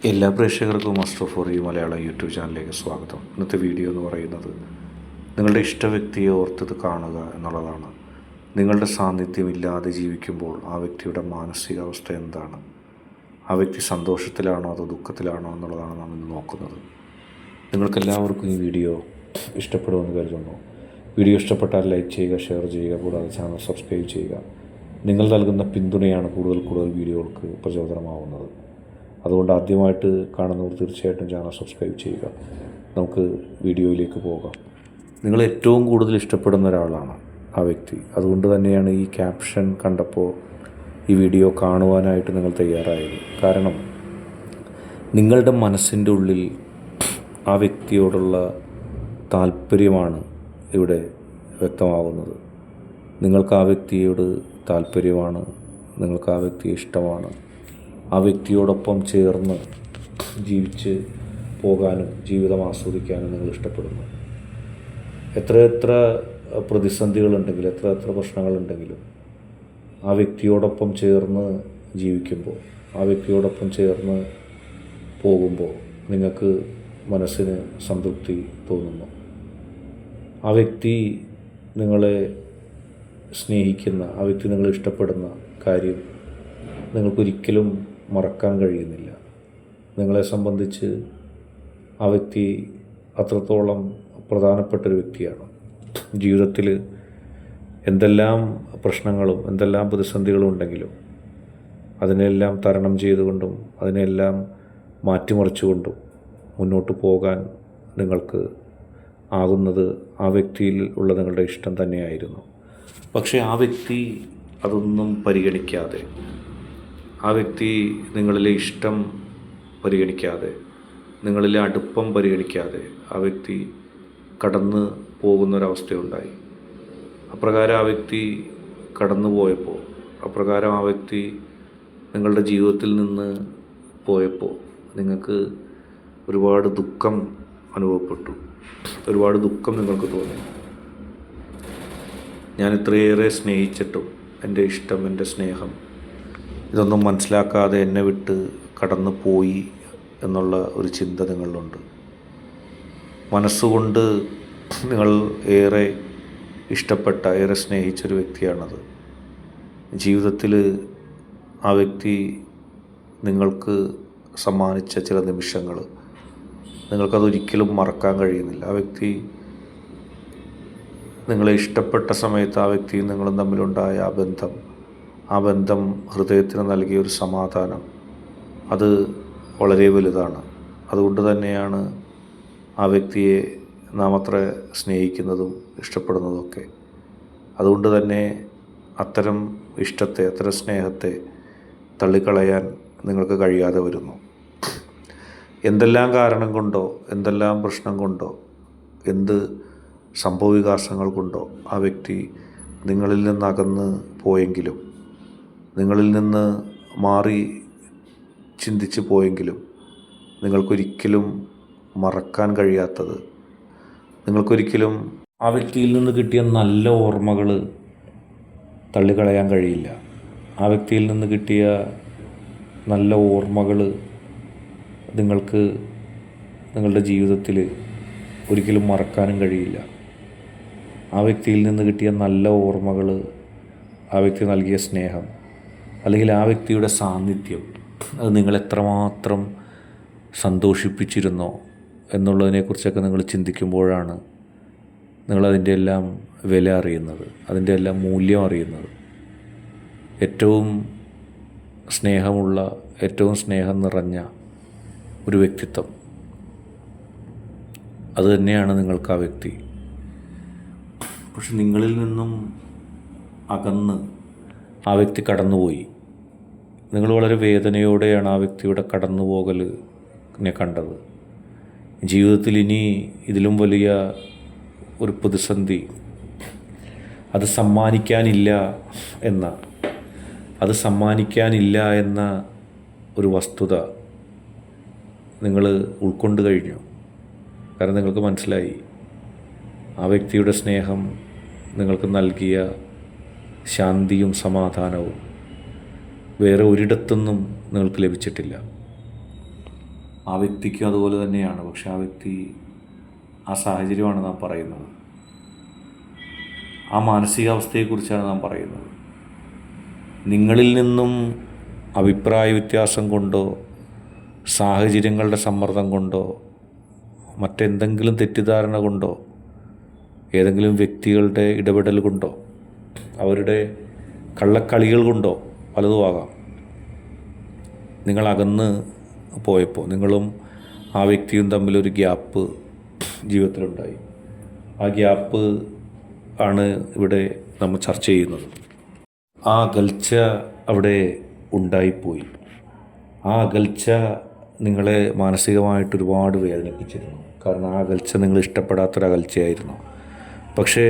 എല്ലാ പ്രേക്ഷകർക്കും master for you Malayalam YouTube ചാനലിലേക്ക് സ്വാഗതം. ഇന്നത്തെ വീഡിയോ എന്ന് പറയുന്നത് നിങ്ങളുടെ ഇഷ്ട വ്യക്തിയെ ഓർത്തത് കാണുക എന്നുള്ളതാണ്. നിങ്ങളുടെ സാന്നിധ്യമില്ലാതെ ജീവിക്കുമ്പോൾ ആ വ്യക്തിയുടെ മാനസികാവസ്ഥ എന്താണ്, ആ വ്യക്തി സന്തോഷത്തിലാണോ അതോ ദുഃഖത്തിലാണോ എന്നുള്ളതാണ് നാം ഇന്ന് നോക്കുന്നത്. നിങ്ങൾക്കെല്ലാവർക്കും ഈ വീഡിയോ ഇഷ്ടപ്പെടുമെന്ന് കരുതുന്നു. വീഡിയോ ഇഷ്ടപ്പെട്ടാൽ ലൈക്ക് ചെയ്യുക, ഷെയർ ചെയ്യുക, കൂടാതെ ചാനൽ സബ്സ്ക്രൈബ് ചെയ്യുക. നിങ്ങൾ നൽകുന്ന പിന്തുണയാണ് കൂടുതൽ വീഡിയോകൾക്ക് പ്രചോദനമാവുന്നത്. അതുകൊണ്ട് ആദ്യമായിട്ട് കാണുന്നവർ തീർച്ചയായിട്ടും ചാനൽ സബ്സ്ക്രൈബ് ചെയ്യുക. നമുക്ക് വീഡിയോയിലേക്ക് പോകാം. നിങ്ങൾ ഏറ്റവും കൂടുതൽ ഇഷ്ടപ്പെടുന്ന ഒരാളാണ് ആ വ്യക്തി. അതുകൊണ്ട് തന്നെയാണ് ഈ ക്യാപ്ഷൻ കണ്ടപ്പോൾ ഈ വീഡിയോ കാണുവാനായിട്ട് നിങ്ങൾ തയ്യാറായത്. കാരണം നിങ്ങളുടെ മനസ്സിൻ്റെ ഉള്ളിൽ ആ വ്യക്തിയോടുള്ള താല്പര്യമാണ് ഇവിടെ വ്യക്തമാകുന്നത്. നിങ്ങൾക്ക് ആ വ്യക്തിയോട് താല്പര്യമാണ്, നിങ്ങൾക്ക് ആ വ്യക്തിയെ ഇഷ്ടമാണ്. ആ വ്യക്തിയോടൊപ്പം ചേർന്ന് ജീവിച്ച് പോകാനും ജീവിതം ആസ്വദിക്കാനും നിങ്ങൾ ഇഷ്ടപ്പെടുന്നു. എത്ര പ്രതിസന്ധികളുണ്ടെങ്കിലും എത്ര പ്രശ്നങ്ങളുണ്ടെങ്കിലും ആ വ്യക്തിയോടൊപ്പം ചേർന്ന് ജീവിക്കുമ്പോൾ, ആ വ്യക്തിയോടൊപ്പം ചേർന്ന് പോകുമ്പോൾ നിങ്ങൾക്ക് മനസ്സിന് സംതൃപ്തി തോന്നുന്നു. ആ വ്യക്തി നിങ്ങളെ സ്നേഹിക്കുന്ന, ആ വ്യക്തി നിങ്ങളെ ഇഷ്ടപ്പെടുന്ന കാര്യം നിങ്ങൾക്കൊരിക്കലും മറക്കാൻ കഴിയുന്നില്ല. നിങ്ങളെ സംബന്ധിച്ച് ആ വ്യക്തി അത്രത്തോളം പ്രധാനപ്പെട്ടൊരു വ്യക്തിയാണ്. ജീവിതത്തിൽ എന്തെല്ലാം പ്രശ്നങ്ങളും എന്തെല്ലാം പ്രതിസന്ധികളും ഉണ്ടെങ്കിലും അതിനെല്ലാം തരണം ചെയ്തുകൊണ്ടും അതിനെല്ലാം മാറ്റിമറിച്ചുകൊണ്ടും മുന്നോട്ട് പോകാൻ നിങ്ങൾക്ക് ആകുന്നത് ആ വ്യക്തിയിൽ ഉള്ള നിങ്ങളുടെ ഇഷ്ടം തന്നെയായിരുന്നു. പക്ഷേ ആ വ്യക്തി അതൊന്നും പരിഗണിക്കാതെ, ആ വ്യക്തി നിങ്ങളിലെ ഇഷ്ടം പരിഗണിക്കാതെ, നിങ്ങളിലെ അടുപ്പം പരിഗണിക്കാതെ ആ വ്യക്തി കടന്നു പോകുന്നൊരവസ്ഥയുണ്ടായി. അപ്രകാരം ആ വ്യക്തി കടന്നു പോയപ്പോൾ, അപ്രകാരം ആ വ്യക്തി നിങ്ങളുടെ ജീവിതത്തിൽ നിന്ന് പോയപ്പോൾ നിങ്ങൾക്ക് ഒരുപാട് ദുഃഖം അനുഭവപ്പെട്ടു, ഒരുപാട് ദുഃഖം നിങ്ങൾക്ക് തോന്നി. ഞാൻ ഇത്രയേറെ സ്നേഹിച്ചിട്ടും എൻ്റെ ഇഷ്ടം, എൻ്റെ സ്നേഹം ഇതൊന്നും മനസ്സിലാക്കാതെ എന്നെ വിട്ട് കടന്നു പോയി എന്നുള്ള ഒരു ചിന്ത നിങ്ങളിലുണ്ട്. മനസ്സുകൊണ്ട് നിങ്ങൾ ഏറെ ഇഷ്ടപ്പെട്ട, ഏറെ സ്നേഹിച്ചൊരു വ്യക്തിയാണത്. ജീവിതത്തിൽ ആ വ്യക്തി നിങ്ങൾക്ക് സമ്മാനിച്ച ചില നിമിഷങ്ങൾ നിങ്ങൾക്കതൊരിക്കലും മറക്കാൻ കഴിയുന്നില്ല. ആ വ്യക്തി നിങ്ങളെ ഇഷ്ടപ്പെട്ട സമയത്ത് ആ വ്യക്തിയും നിങ്ങളും തമ്മിലുണ്ടായ ആ ബന്ധം ഹൃദയത്തിന് നൽകിയ ഒരു സമാധാനം, അത് വളരെ വലുതാണ്. അതുകൊണ്ട് തന്നെയാണ് ആ വ്യക്തിയെ നാം അത്ര സ്നേഹിക്കുന്നതും ഇഷ്ടപ്പെടുന്നതൊക്കെ. അതുകൊണ്ട് തന്നെ അത്തരം ഇഷ്ടത്തെ, അത്തരം സ്നേഹത്തെ തള്ളിക്കളയാൻ നിങ്ങൾക്ക് കഴിയാതെ വരുന്നു. എന്തെല്ലാം കാരണം കൊണ്ടോ, എന്തെല്ലാം പ്രശ്നം കൊണ്ടോ, എന്ത് സംഭവവികാസങ്ങൾ കൊണ്ടോ ആ വ്യക്തി നിങ്ങളിൽ നിന്നകന്ന് പോയെങ്കിലും, നിങ്ങളിൽ നിന്ന് മാറി ചിന്തിച്ച് പോയെങ്കിലും നിങ്ങൾക്കൊരിക്കലും മറക്കാൻ കഴിയാത്തത്, നിങ്ങൾക്കൊരിക്കലും ആ വ്യക്തിയിൽ നിന്ന് കിട്ടിയ നല്ല ഓർമ്മകൾ തള്ളിക്കളയാൻ കഴിയില്ല. ആ വ്യക്തിയിൽ നിന്ന് കിട്ടിയ നല്ല ഓർമ്മകൾ നിങ്ങൾക്ക് നിങ്ങളുടെ ജീവിതത്തിൽ ഒരിക്കലും മറക്കാനും കഴിയില്ല. ആ വ്യക്തിയിൽ നിന്ന് കിട്ടിയ നല്ല ഓർമ്മകൾ, ആ വ്യക്തി നൽകിയ സ്നേഹം, അല്ലെങ്കിൽ ആ വ്യക്തിയുടെ സാന്നിധ്യം, അത് നിങ്ങളെത്രമാത്രം സന്തോഷിപ്പിച്ചിരുന്നോ എന്നുള്ളതിനെക്കുറിച്ചൊക്കെ നിങ്ങൾ ചിന്തിക്കുമ്പോഴാണ് നിങ്ങളതിൻ്റെ എല്ലാം വില അറിയുന്നത്, അതിൻ്റെ എല്ലാം മൂല്യം അറിയുന്നത്. ഏറ്റവും സ്നേഹമുള്ള, ഏറ്റവും സ്നേഹം നിറഞ്ഞ ഒരു വ്യക്തിത്വം, അതുതന്നെയാണ് നിങ്ങൾക്ക് ആ വ്യക്തി. പക്ഷെ നിങ്ങളിൽ നിന്നും അകന്ന് ആ വ്യക്തി കടന്നുപോയി. നിങ്ങൾ വളരെ വേദനയോടെയാണ് ആ വ്യക്തിയുടെ കടന്നുപോകലിനെ കണ്ടത്. ജീവിതത്തിൽ ഇനി ഇതിലും വലിയ ഒരു പ്രതിസന്ധി അത് സമ്മാനിക്കാനില്ല എന്ന ഒരു വസ്തുത നിങ്ങൾ ഉൾക്കൊണ്ട് കഴിഞ്ഞു. കാരണം നിങ്ങൾക്ക് മനസ്സിലായി, ആ വ്യക്തിയുടെ സ്നേഹം നിങ്ങൾക്ക് നൽകിയ ശാന്തിയും സമാധാനവും വേറെ ഒരിടത്തുനിന്നും നിങ്ങൾക്ക് ലഭിച്ചിട്ടില്ല. ആ വ്യക്തിക്കും അതുപോലെ തന്നെയാണ്. പക്ഷെ ആ വ്യക്തി, ആ സാഹചര്യമാണ് നാം പറയുന്നത്, ആ മാനസികാവസ്ഥയെക്കുറിച്ചാണ് നാം പറയുന്നത്. നിങ്ങളിൽ നിന്നും അഭിപ്രായ വ്യത്യാസം കൊണ്ടോ സാഹചര്യങ്ങളുടെ സമ്മർദ്ദം കൊണ്ടോ മറ്റെന്തെങ്കിലും തെറ്റിദ്ധാരണ കൊണ്ടോ ഏതെങ്കിലും വ്യക്തികളുടെ ഇടപെടൽ കൊണ്ടോ അവരുടെ കള്ളക്കളികൾ കൊണ്ടോ പലതും ആകാം, നിങ്ങളകന്ന് പോയപ്പോൾ നിങ്ങളും ആ വ്യക്തിയും തമ്മിലൊരു ഗ്യാപ്പ് ജീവിതത്തിലുണ്ടായി. ആ ഗ്യാപ്പ് ആണ് ഇവിടെ നമ്മൾ ചർച്ച ചെയ്യുന്നത്. ആ അകൽച്ച അവിടെ ഉണ്ടായിപ്പോയി. ആ അകൽച്ച നിങ്ങളെ മാനസികമായിട്ട് ഒരുപാട് വേദനിപ്പിച്ചിരുന്നു. കാരണം ആ അകൽച്ച നിങ്ങൾ ഇഷ്ടപ്പെടാത്തൊരകൽച്ചയായിരുന്നു. പക്ഷേ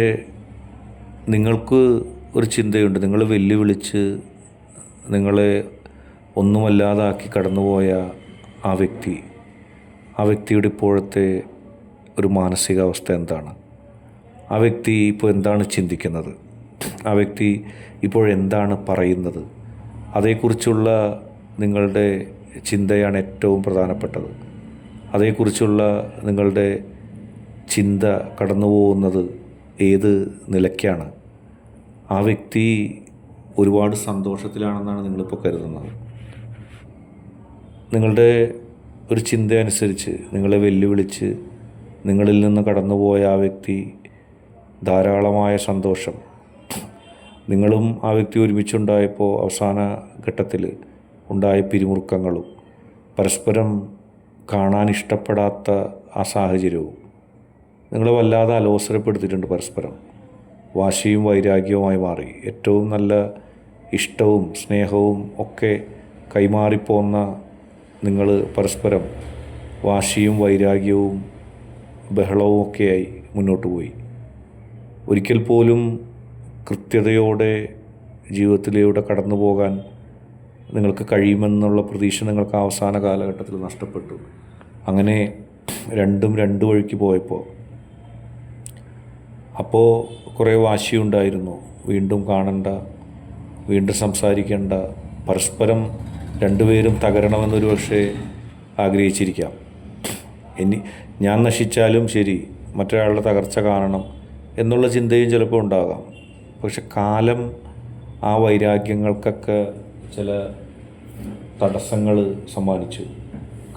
നിങ്ങൾക്ക് ഒരു ചിന്തയുണ്ട്. നിങ്ങൾ വെല്ലുവിളിച്ച് നിങ്ങളെ ഒന്നുമല്ലാതാക്കി കടന്നുപോയ ആ വ്യക്തിയുടെ ഇപ്പോഴത്തെ ഒരു മാനസികാവസ്ഥ എന്താണ്? ആ വ്യക്തി ഇപ്പോൾ എന്താണ് ചിന്തിക്കുന്നത്? ആ വ്യക്തി ഇപ്പോഴെന്താണ് പറയുന്നത്? അതേക്കുറിച്ചുള്ള നിങ്ങളുടെ ചിന്തയാണ് ഏറ്റവും പ്രധാനപ്പെട്ടത്. അതേക്കുറിച്ചുള്ള നിങ്ങളുടെ ചിന്ത കടന്നു പോകുന്നത് ഏത് നിലയ്ക്കാണ്? ആ വ്യക്തി ഒരുപാട് സന്തോഷത്തിലാണെന്നാണ് നിങ്ങളിപ്പോൾ കരുതുന്നത്. നിങ്ങളുടെ ഒരു ചിന്ത അനുസരിച്ച് നിങ്ങളെ വെല്ലുവിളിച്ച് നിങ്ങളിൽ നിന്ന് കടന്നുപോയ ആ വ്യക്തി ധാരാളമായ സന്തോഷം, നിങ്ങളും ആ വ്യക്തി ഒരുമിച്ചുണ്ടായപ്പോൾ അവസാന ഘട്ടത്തിൽ ഉണ്ടായ പിരിമുറുക്കങ്ങളും പരസ്പരം കാണാൻ ഇഷ്ടപ്പെടാത്ത ആ സാഹചര്യവും നിങ്ങളെ വല്ലാതെ അലോസരപ്പെടുത്തിയിട്ടുണ്ട്. പരസ്പരം വാശിയും വൈരാഗ്യവുമായി മാറി. ഏറ്റവും നല്ല ഇഷ്ടവും സ്നേഹവും ഒക്കെ കൈമാറിപ്പോന്ന നിങ്ങൾ പരസ്പരം വാശിയും വൈരാഗ്യവും ബഹളവും ഒക്കെയായി മുന്നോട്ട് പോയി. ഒരിക്കൽ പോലും കൃത്യതയോടെ ജീവിതത്തിലൂടെ കടന്നു പോകാൻ നിങ്ങൾക്ക് കഴിയുമെന്നുള്ള പ്രതീക്ഷ നിങ്ങൾക്ക് അവസാന കാലഘട്ടത്തിൽ നഷ്ടപ്പെട്ടു. അങ്ങനെ രണ്ടും രണ്ട് വഴിക്ക് പോയപ്പോൾ അപ്പോൾ കുറേ വാശിയുണ്ടായിരുന്നു. വീണ്ടും കാണണ്ട, വീണ്ടും സംസാരിക്കേണ്ട, പരസ്പരം രണ്ടുപേരും തകരണമെന്നൊരു പക്ഷേ ആഗ്രഹിച്ചിരിക്കാം. ഞാൻ നശിച്ചാലും ശരി മറ്റൊരാളുടെ തകർച്ച കാണണം എന്നുള്ള ചിന്തയും ചിലപ്പോൾ ഉണ്ടാകാം. പക്ഷെ കാലം ആ വൈരാഗ്യങ്ങൾക്കൊക്കെ ചില തടസ്സങ്ങൾ സമ്മാനിച്ചു.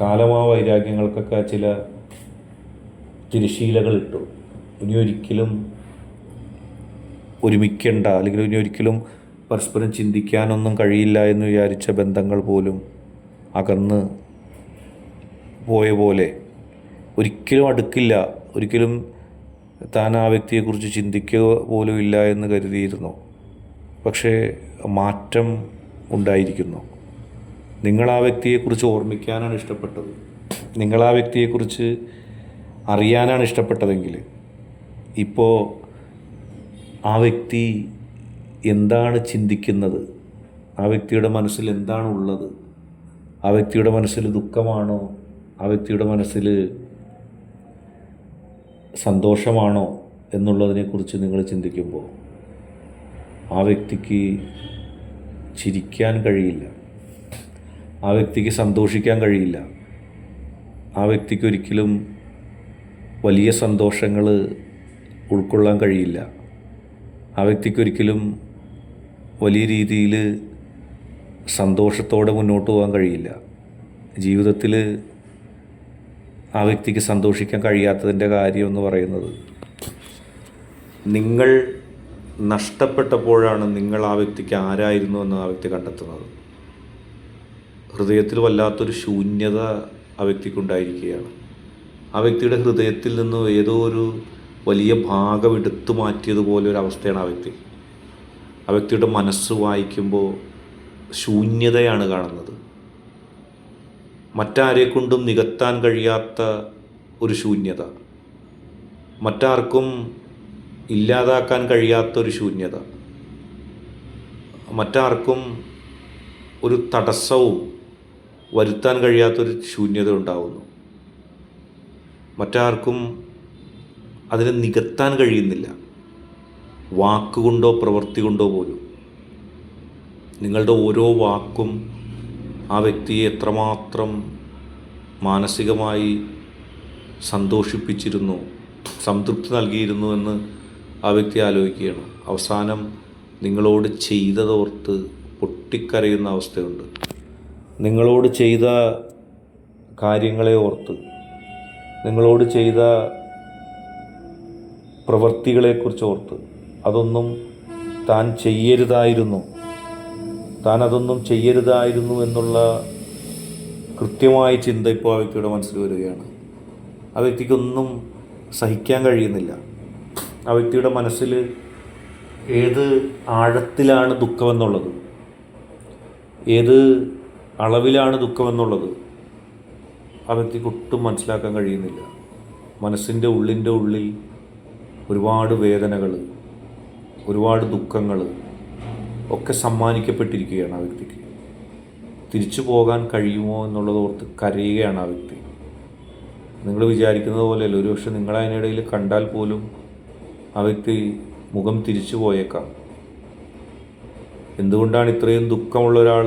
കാലം ആ വൈരാഗ്യങ്ങൾക്കൊക്കെ ചില തിരശീലകളിട്ടു. ഇനി ഒരിക്കലും ഒരുമിക്കേണ്ട, അല്ലെങ്കിൽ ഇനി ഒരിക്കലും പരസ്പരം ചിന്തിക്കാനൊന്നും കഴിയില്ല എന്ന് വിചാരിച്ച ബന്ധങ്ങൾ പോലും അകന്ന് പോയ പോലെ ഒരിക്കലും അടുക്കില്ല, ഒരിക്കലും താൻ ആ വ്യക്തിയെക്കുറിച്ച് ചിന്തിക്കുക പോലും ഇല്ല എന്ന് കരുതിയിരുന്നു. പക്ഷേ മാറ്റം ഉണ്ടായിരിക്കുന്നു. നിങ്ങൾ ആ വ്യക്തിയെക്കുറിച്ച് ഓർമ്മിക്കാനാണ് ഇഷ്ടപ്പെട്ടത്, നിങ്ങൾ ആ വ്യക്തിയെക്കുറിച്ച് അറിയാനാണ് ഇഷ്ടപ്പെട്ടതെങ്കിൽ ഇപ്പോൾ ആ വ്യക്തി എന്താണ് ചിന്തിക്കുന്നത്, ആ വ്യക്തിയുടെ മനസ്സിൽ എന്താണ് ഉള്ളത്, ആ വ്യക്തിയുടെ മനസ്സിൽ ദുഃഖമാണോ, ആ വ്യക്തിയുടെ മനസ്സിൽ സന്തോഷമാണോ എന്നുള്ളതിനെക്കുറിച്ച് നിങ്ങൾ ചിന്തിക്കുമ്പോൾ ആ വ്യക്തിക്ക് ചിരിക്കാൻ കഴിയില്ല, ആ വ്യക്തിക്ക് സന്തോഷിക്കാൻ കഴിയില്ല, ആ വ്യക്തിക്ക് ഒരിക്കലും വലിയ സന്തോഷങ്ങൾ ഉൾക്കൊള്ളാൻ കഴിയില്ല, ആ വ്യക്തിക്കൊരിക്കലും വലിയ രീതിയിൽ സന്തോഷത്തോടെ മുന്നോട്ട് പോകാൻ കഴിയില്ല. ജീവിതത്തിൽ ആ വ്യക്തിക്ക് സന്തോഷിക്കാൻ കഴിയാത്തതിൻ്റെ കാര്യം എന്ന് പറയുന്നത്, നിങ്ങൾ നഷ്ടപ്പെട്ടപ്പോഴാണ് നിങ്ങൾ ആ വ്യക്തിക്ക് ആരായിരുന്നു എന്ന് ആ വ്യക്തി കണ്ടെത്തുന്നത്. ഹൃദയത്തിൽ വല്ലാത്തൊരു ശൂന്യത ആ വ്യക്തിക്കുണ്ടായിരിക്കുകയാണ്. ആ വ്യക്തിയുടെ ഹൃദയത്തിൽ നിന്ന് ഏതോ ഒരു വലിയ ഭാഗം എടുത്തു മാറ്റിയതുപോലെ ഒരു അവസ്ഥയാണ് ആ വ്യക്തിയുടെ മനസ്സ് വായിക്കുമ്പോൾ ശൂന്യതയാണ് കാണുന്നത്. മറ്റാരെക്കൊണ്ടും നികത്താൻ കഴിയാത്ത ഒരു ശൂന്യത, മറ്റാർക്കും ഇല്ലാതാക്കാൻ കഴിയാത്തൊരു ശൂന്യത, മറ്റാർക്കും ഒരു തടസ്സവും വരുത്താൻ കഴിയാത്തൊരു ശൂന്യത ഉണ്ടാകുന്നു. മറ്റാർക്കും അതിനെ നികത്താൻ കഴിയുന്നില്ല, വാക്കുകൊണ്ടോ പ്രവൃത്തി കൊണ്ടോ പോലും. നിങ്ങളുടെ ഓരോ വാക്കും ആ വ്യക്തിയെ എത്രമാത്രം മാനസികമായി സന്തോഷിപ്പിച്ചിരുന്നു, സംതൃപ്തി നൽകിയിരുന്നു എന്ന് ആ വ്യക്തി ആലോചിക്കുകയാണ്. അവസാനം നിങ്ങളോട് ചെയ്തതോർത്ത് പൊട്ടിക്കരയുന്ന അവസ്ഥയുണ്ട്. നിങ്ങളോട് ചെയ്ത കാര്യങ്ങളെ ഓർത്ത്, നിങ്ങളോട് ചെയ്ത പ്രവൃത്തികളെക്കുറിച്ച് ഓർത്ത്, അതൊന്നും താൻ ചെയ്യരുതായിരുന്നു, താൻ അതൊന്നും ചെയ്യരുതായിരുന്നു എന്നുള്ള കൃത്യമായ ചിന്ത ഇപ്പോൾ ആ വ്യക്തിയുടെ മനസ്സിൽ വരികയാണ്. ആ വ്യക്തിക്കൊന്നും സഹിക്കാൻ കഴിയുന്നില്ല. ആ വ്യക്തിയുടെ മനസ്സിൽ ഏത് ആഴത്തിലാണ് ദുഃഖമെന്നുള്ളത്, ഏത് അളവിലാണ് ദുഃഖമെന്നുള്ളത് ആ വ്യക്തിക്ക് ഒട്ടും മനസ്സിലാക്കാൻ കഴിയുന്നില്ല. മനസ്സിൻ്റെ ഉള്ളിൻ്റെ ഉള്ളിൽ ഒരുപാട് വേദനകൾ, ഒരുപാട് ദുഃഖങ്ങൾ ഒക്കെ സമ്മാനിക്കപ്പെട്ടിരിക്കുകയാണ് ആ വ്യക്തിക്ക്. തിരിച്ചു പോകാൻ കഴിയുമോ എന്നുള്ളത് ഓർത്ത് കരയുകയാണ് ആ വ്യക്തി. നിങ്ങൾ വിചാരിക്കുന്നത് പോലെയല്ല. ഒരുപക്ഷെ നിങ്ങളതിനിടയിൽ കണ്ടാൽ പോലും ആ വ്യക്തി മുഖം തിരിച്ചു പോയേക്കാം. എന്തുകൊണ്ടാണ് ഇത്രയും ദുഃഖമുള്ള ഒരാൾ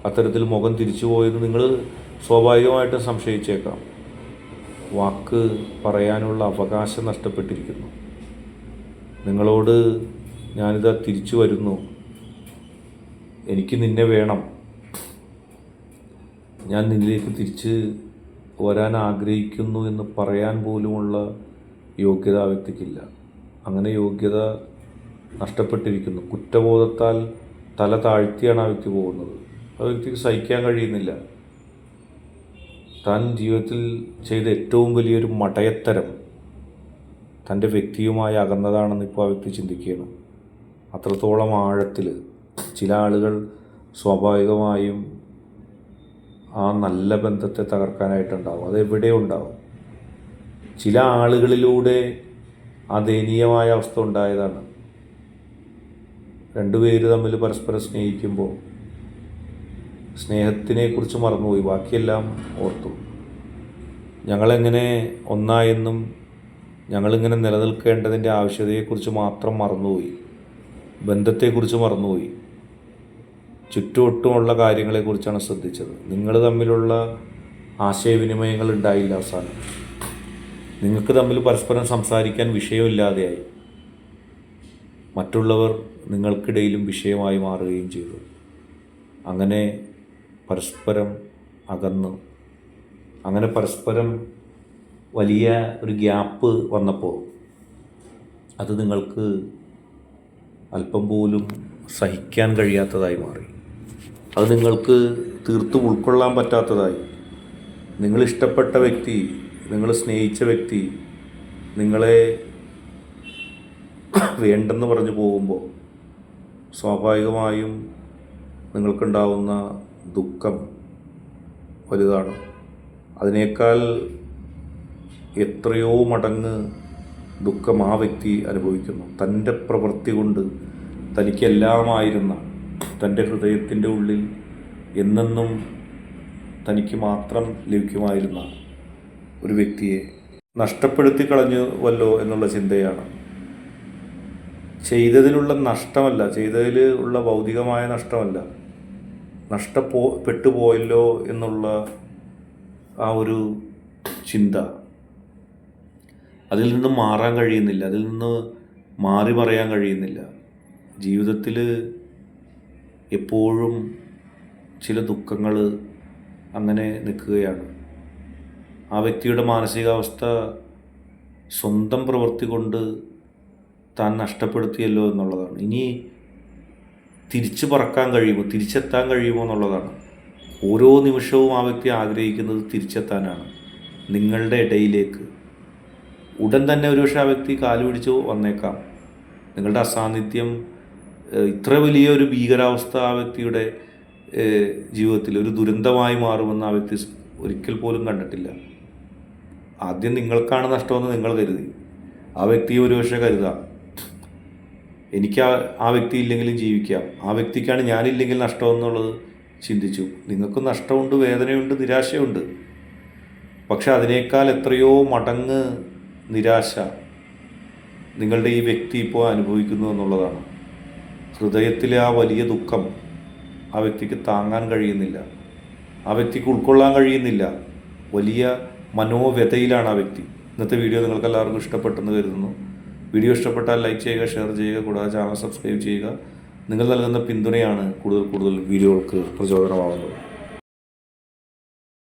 അത്തരത്തിൽ മുഖം തിരിച്ചു പോയെന്ന് നിങ്ങൾ സ്വാഭാവികമായിട്ടും സംശയിച്ചേക്കാം. വാക്ക് പറയാനുള്ള അവകാശം നഷ്ടപ്പെട്ടിരിക്കുന്നു. നിങ്ങളോട് ഞാനിതാ തിരിച്ചു വരുന്നു, എനിക്ക് നിന്നെ വേണം, ഞാൻ നിന്നിലേക്ക് തിരിച്ച് വരാൻ ആഗ്രഹിക്കുന്നു എന്ന് പറയാൻ പോലുമുള്ള യോഗ്യത ആ വ്യക്തിക്കില്ല. അങ്ങനെ യോഗ്യത നഷ്ടപ്പെട്ടിരിക്കുന്നു. കുറ്റബോധത്താൽ തല താഴ്ത്തിയാണ് ആ വ്യക്തി പോകുന്നത്. ആ വ്യക്തിക്ക് സഹിക്കാൻ കഴിയുന്നില്ല. താൻ ജീവിതത്തിൽ ചെയ്ത ഏറ്റവും വലിയൊരു മടയത്തരം തൻ്റെ വ്യക്തിയുമായി അകന്നതാണെന്ന് ഇപ്പോൾ ആ വ്യക്തി ചിന്തിക്കുകയാണ്. അത്രത്തോളം ആഴത്തിൽ ചില ആളുകൾ സ്വാഭാവികമായും ആ നല്ല ബന്ധത്തെ തകർക്കാനായിട്ടുണ്ടാവും. അതെവിടെ ഉണ്ടാവും. ചില ആളുകളിലൂടെ ആ ദയനീയമായ അവസ്ഥ ഉണ്ടായതാണ്. രണ്ടുപേര് തമ്മിൽ പരസ്പരം സ്നേഹിക്കുമ്പോൾ സ്നേഹത്തിനെക്കുറിച്ച് മറന്നുപോയി, ബാക്കിയെല്ലാം ഓർത്തു. ഞങ്ങളെങ്ങനെ ഒന്നായെന്നും ഞങ്ങളിങ്ങനെ നിലനിൽക്കേണ്ടതിൻ്റെ ആവശ്യകതയെക്കുറിച്ച് മാത്രം മറന്നുപോയി, ബന്ധത്തെക്കുറിച്ച് മറന്നുപോയി, ചുറ്റുവട്ടുമുള്ള കാര്യങ്ങളെക്കുറിച്ചാണ് ശ്രദ്ധിച്ചത്. നിങ്ങൾ തമ്മിലുള്ള ആശയവിനിമയങ്ങൾ ഉണ്ടായില്ല. അവസാനം നിങ്ങൾക്ക് തമ്മിൽ പരസ്പരം സംസാരിക്കാൻ വിഷയമില്ലാതെയായി. മറ്റുള്ളവർ നിങ്ങൾക്കിടയിലും വിഷയമായി മാറുകയും ചെയ്തു. അങ്ങനെ പരസ്പരം അകന്നു. അങ്ങനെ പരസ്പരം വലിയ ഒരു ഗ്യാപ്പ് വന്നപ്പോൾ അത് നിങ്ങൾക്ക് അല്പം പോലും സഹിക്കാൻ കഴിയാത്തതായി മാറി. അത് നിങ്ങൾക്ക് തീർത്തും ഉൾക്കൊള്ളാൻ പറ്റാത്തതായി. നിങ്ങളിഷ്ടപ്പെട്ട വ്യക്തി, നിങ്ങൾ സ്നേഹിച്ച വ്യക്തി നിങ്ങളെ വേണ്ടെന്ന് പറഞ്ഞു പോകുമ്പോൾ സ്വാഭാവികമായും നിങ്ങൾക്കുണ്ടാവുന്ന ദുഃഖം വലുതാണ്. അതിനേക്കാൾ എത്രയോ മടങ്ങ് ദുഃഖം ആ വ്യക്തി അനുഭവിക്കുന്നു. തൻ്റെ പ്രവൃത്തി കൊണ്ട് തനിക്കെല്ലാമായിരുന്ന, തൻ്റെ ഹൃദയത്തിൻ്റെ ഉള്ളിൽ എന്നെന്നും തനിക്ക് മാത്രം ലഭിക്കുമായിരുന്ന ഒരു വ്യക്തിയെ നഷ്ടപ്പെടുത്തി കളഞ്ഞുവല്ലോ എന്നുള്ള ചിന്തയാണ്. ചെയ്തതിലുള്ള നഷ്ടമല്ല, ചെയ്തതിൽ ഉള്ള ഭൗതികമായ നഷ്ടമല്ല, നഷ്ടപ്പെട്ടു പോയല്ലോ എന്നുള്ള ആ ഒരു ചിന്ത, അതിൽ നിന്ന് മാറാൻ കഴിയുന്നില്ല, അതിൽ നിന്ന് മാറി പറയാൻ കഴിയുന്നില്ല. ജീവിതത്തിൽ എപ്പോഴും ചില ദുഃഖങ്ങൾ അങ്ങനെ നിൽക്കുകയാണ്. ആ വ്യക്തിയുടെ മാനസികാവസ്ഥ സ്വന്തം പ്രവൃത്തി കൊണ്ട് താൻ നഷ്ടപ്പെടുത്തിയല്ലോ എന്നുള്ളതാണ്. ഇനി തിരിച്ചു പറക്കാൻ കഴിയുമോ, തിരിച്ചെത്താൻ കഴിയുമോ എന്നുള്ളതാണ്. ഓരോ നിമിഷവും ആ വ്യക്തി ആഗ്രഹിക്കുന്നത് തിരിച്ചെത്താനാണ്, നിങ്ങളുടെ ഇടയിലേക്ക്. ഉടൻ തന്നെ ഒരുപക്ഷെ ആ വ്യക്തി കാല് പിടിച്ച് വന്നേക്കാം. നിങ്ങളുടെ അസാന്നിധ്യം ഇത്ര വലിയൊരു ഭീകരാവസ്ഥ ആ വ്യക്തിയുടെ ജീവിതത്തിൽ ഒരു ദുരന്തമായി മാറുമെന്ന് ആ വ്യക്തി ഒരിക്കൽ പോലും കണ്ടിട്ടില്ല. ആദ്യം നിങ്ങൾക്കാണ് നഷ്ടമെന്ന് നിങ്ങൾ കരുതി. ആ വ്യക്തിയെ ഒരുപക്ഷെ കരുതാം, എനിക്ക് ആ വ്യക്തി ഇല്ലെങ്കിലും ജീവിക്കാം, ആ വ്യക്തിക്കാണ് ഞാനില്ലെങ്കിൽ നഷ്ടമെന്നുള്ളത് ചിന്തിച്ചു. നിങ്ങൾക്കും നഷ്ടമുണ്ട്, വേദനയുണ്ട്, നിരാശയുണ്ട്. പക്ഷെ അതിനേക്കാൾ എത്രയോ മടങ്ങ് നിരാശ നിങ്ങളുടെ ഈ വ്യക്തി ഇപ്പോൾ അനുഭവിക്കുന്നു എന്നുള്ളതാണ്. ഹൃദയത്തിലെ ആ വലിയ ദുഃഖം ആ വ്യക്തിക്ക് താങ്ങാൻ കഴിയുന്നില്ല, ആ വ്യക്തിക്ക് ഉൾക്കൊള്ളാൻ കഴിയുന്നില്ല. വലിയ മനോവ്യതയിലാണ് ആ വ്യക്തി. ഇന്നത്തെ വീഡിയോ നിങ്ങൾക്ക് എല്ലാവർക്കും ഇഷ്ടപ്പെട്ടെന്ന് കരുതുന്നു. വീഡിയോ ഇഷ്ടപ്പെട്ടാൽ ലൈക്ക് ചെയ്യുക, ഷെയർ ചെയ്യുക, കൂടാതെ ചാനൽ സബ്സ്ക്രൈബ് ചെയ്യുക. നിങ്ങൾ നൽകുന്ന പിന്തുണയാണ് കൂടുതൽ വീഡിയോകൾക്ക് പ്രചോദനമാകുന്നത്.